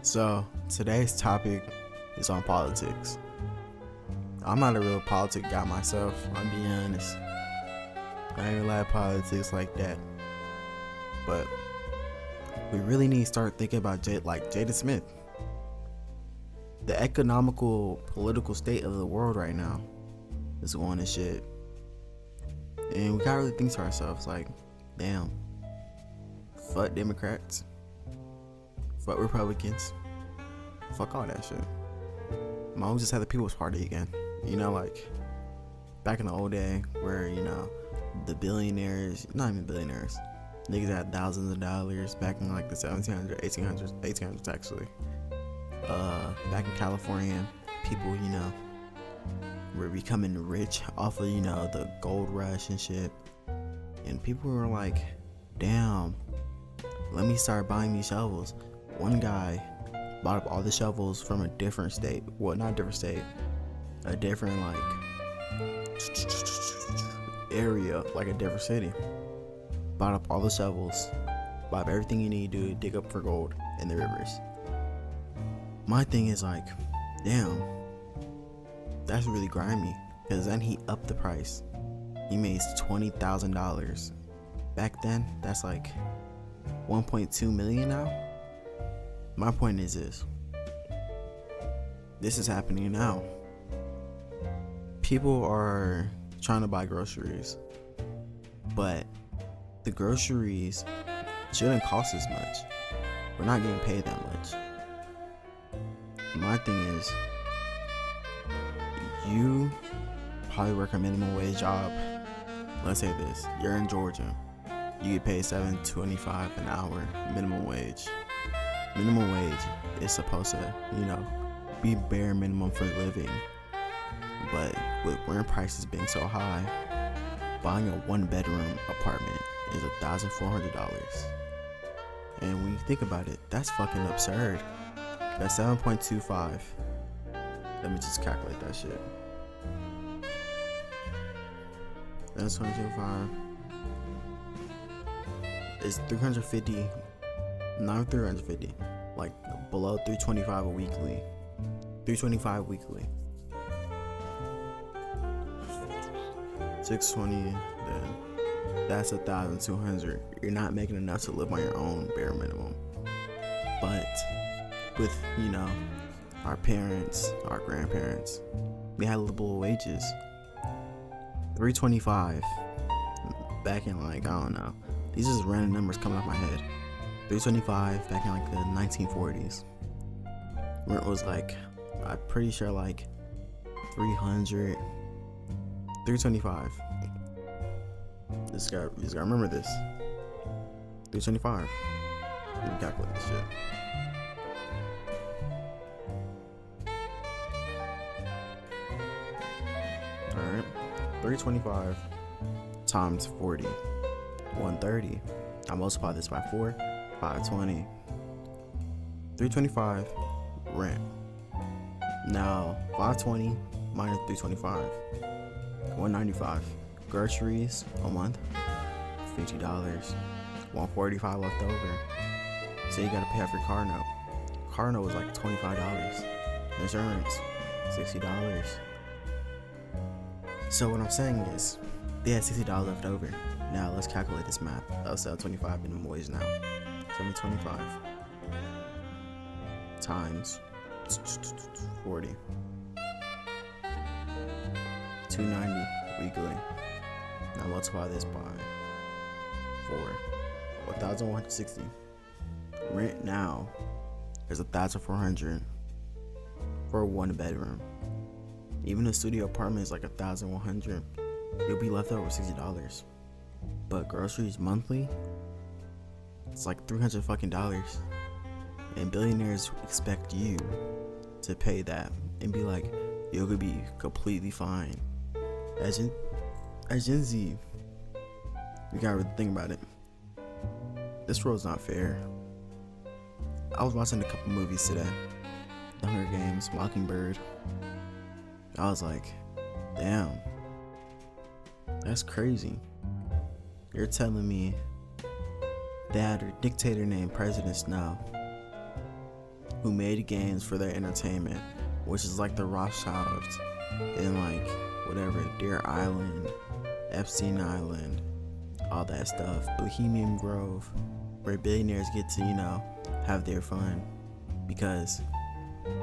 So, today's topic is on politics. I'm not a real politic guy myself, I'm being honest. I ain't like politics like that. But we really need to start thinking about Jada Smith. The economical, political state of the world right now is going to shit. And we gotta really think to ourselves, like, damn, fuck Democrats, fuck Republicans, fuck all that shit. Mom just had the People's Party again. You know, like, back in the old day where, you know, the billionaires, not even billionaires, niggas had thousands of dollars back in like the 1700s, 1800s actually. Back in California, people, you know, were becoming rich off of, you know, the gold rush and shit. And people were like, damn, let me start buying these shovels. One guy bought up all the shovels from a different state. Well, not a different state, a different like area, like a different city. Bought up all the shovels, bought up everything you need to dig up for gold in the rivers. My thing is like, damn, that's really grimy. Because then he upped the price. He made $20,000. Back then, that's like 1.2 million now. My point is this is happening now. People are trying to buy groceries, but the groceries shouldn't cost as much. We're not getting paid that much. My thing is, you probably work a minimum wage job. Let's say this, you're in Georgia. You get paid $7.25 an hour minimum wage. Minimum wage is supposed to, you know, be bare minimum for living. But with rent prices being so high, buying a one-bedroom apartment is $1,400. And when you think about it, that's fucking absurd. That's 7.25. Let me just calculate that shit. That's 7.25. It's 350. Not 350. Like below 325 a weekly. 325 weekly. 620. Then that's 1,200. You're not making enough to live on your own bare minimum. But with, you know, our parents, our grandparents, we had livable wages. 325 back in like, I don't know, these are just random numbers coming off my head. 325 back in like the 1940s, where it was like, I'm pretty sure like 325. This guy remember this. 325. Let me calculate this shit. Alright, 325 times 40, 130. I multiply this by 4, 520. 325 rent. Now 520 minus 325, 195. Groceries a month, $50. 145 left over. So you gotta pay off your car note. Car note was like $25. Insurance, $60. So what I'm saying is, they had $60 left over. Now let's calculate this math. I'll sell 25 minimum wage now. 725 times 40. 290 weekly. Now multiply this by 4. 1,160. Rent now is 1,400 for a one bedroom. Even a studio apartment is like 1,100. You'll be left over $60. But groceries monthly, it's like $300 fucking dollars. And billionaires expect you to pay that and be like, you'll be completely fine. As Gen Z, we gotta really think about it. This world's not fair. I was watching a couple movies today. The Hunger Games, Mockingbird. I was like, damn, that's crazy. You're telling me that a dictator named President Snow who made games for their entertainment, which is like the Rothschilds and like whatever, Deer Island, Epstein Island, all that stuff, Bohemian Grove, where billionaires get to, have their fun. Because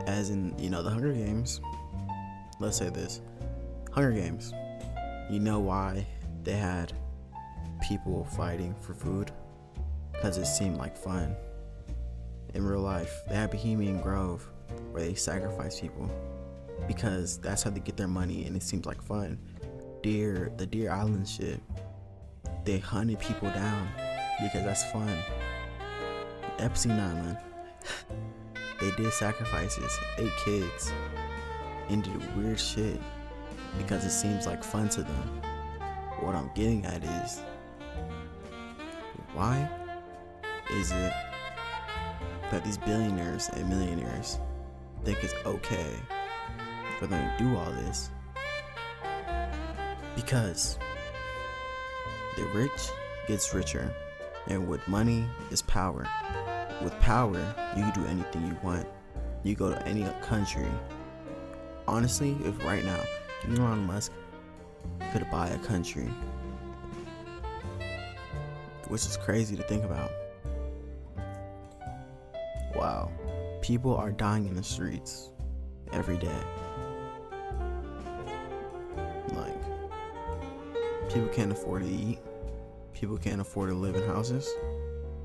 as in, the Hunger Games, let's say this, Hunger Games, you know why they had people fighting for food? Because it seemed like fun. In real life, they had Bohemian Grove where they sacrifice people because that's how they get their money, and it seems like fun. The Deer Island shit, they hunted people down because that's fun. Epstein Island, they did sacrifices, ate kids, and did weird shit because it seems like fun to them. What I'm getting at is, why is it that these billionaires and millionaires think it's okay for them to do all this? Because the rich gets richer, and with money is power. With power, you can do anything you want. You go to any country. Honestly, if right now Elon Musk could buy a country, which is crazy to think about. Wow, people are dying in the streets every day. Like, people can't afford to eat. People can't afford to live in houses.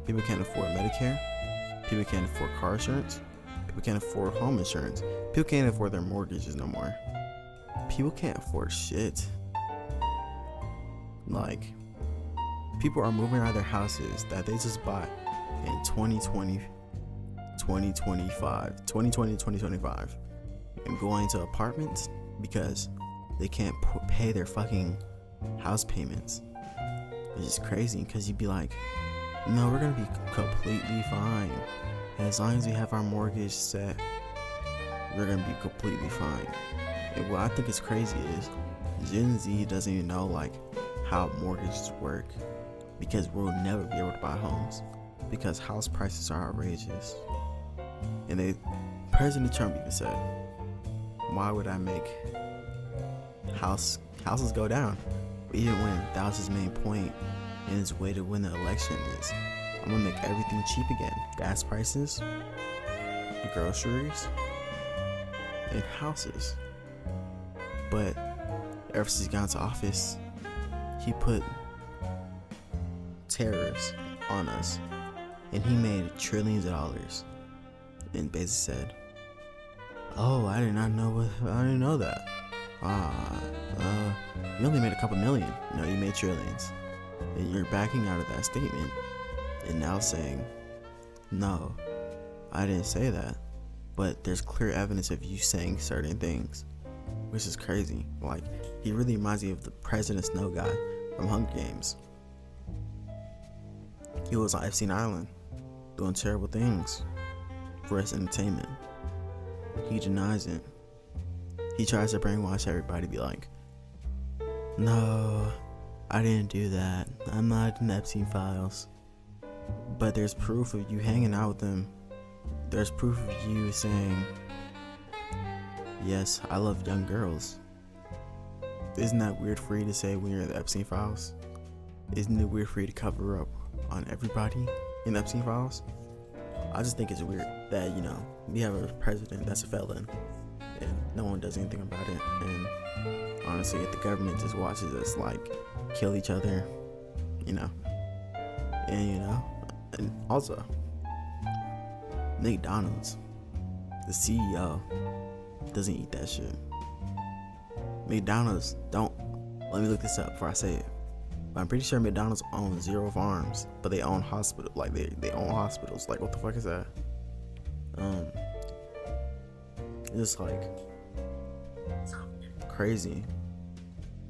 People can't afford Medicare. People can't afford car insurance. People can't afford home insurance. People can't afford their mortgages no more. People can't afford shit. Like, people are moving out of their houses that they just bought in 2020, 2025, and going to apartments because they can't pay their fucking house payments. It's just crazy, because you'd be like, no, we're gonna be completely fine. As long as we have our mortgage set, we're gonna be completely fine. And what I think is crazy is Gen Z doesn't even know like how mortgages work, because we'll never be able to buy homes because house prices are outrageous. And President Trump even said, why would I make houses go down? Even when that was his main point and his way to win the election is, I'm gonna make everything cheap again. Gas prices, groceries, and houses. But ever since he got into office, he put tariffs on us, and he made trillions of dollars, and basically said, oh, I didn't know that. You only made a couple million. No, you made trillions. And you're backing out of that statement and now saying, no, I didn't say that. But there's clear evidence of you saying certain things, which is crazy. Like, he really reminds me of the President Snow guy from Hunger Games. He was on Epstein Island doing terrible things for his entertainment. He denies it. He tries to brainwash everybody, be like, no, I didn't do that. I'm not in the Epstein files. But there's proof of you hanging out with him. There's proof of you saying, yes, I love young girls. Isn't that weird for you to say when you're in the Epstein files? Isn't it weird for you to cover up on everybody in the Epstein files? I just think it's weird that, we have a president that's a felon and no one does anything about it. And honestly, if the government just watches us like kill each other, and also McDonald's, the CEO doesn't eat that shit. McDonald's let me look this up before I say it. But I'm pretty sure McDonald's owns 0 farms, but they own hospitals. Like they own hospitals. Like, what the fuck is that? It's like crazy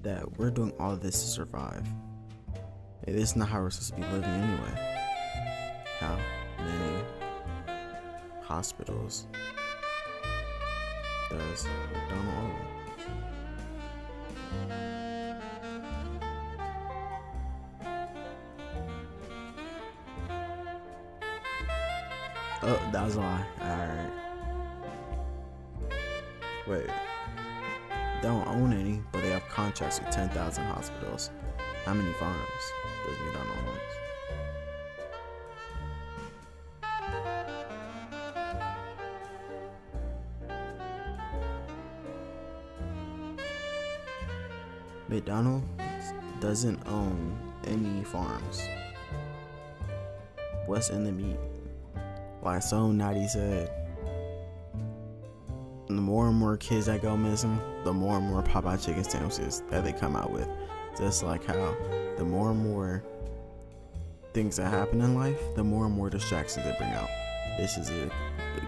that we're doing all of this to survive. And this is not how we're supposed to be living anyway. How many hospitals does McDonald's own? Oh, that was a lie. Alright. Wait. They don't own any, but they have contracts with 10,000 hospitals. How many farms does McDonald's own? McDonald's doesn't own any farms. What's in the meat? Like So Naughty said, the more and more kids that go missing, the more and more Popeye chicken sandwiches that they come out with. Just like how the more and more things that happen in life, the more and more distractions they bring out. This is a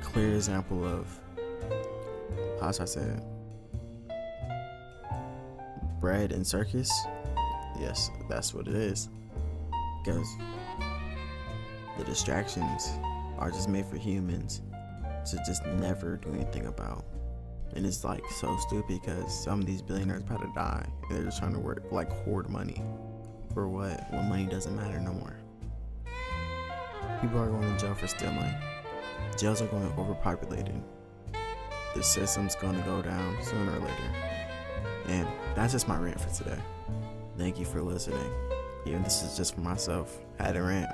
clear example of, how should I say it? Bread and circus. Yes, that's what it is. Because the distractions are just made for humans to just never do anything about. And it's like so stupid because some of these billionaires about to die. And they're just trying to work, like, hoard money. For what? When money doesn't matter no more. People are going to jail for stealing. Jails are going to overpopulated. The system's going to go down sooner or later. And that's just my rant for today. Thank you for listening. Even this is just for myself. I had a rant.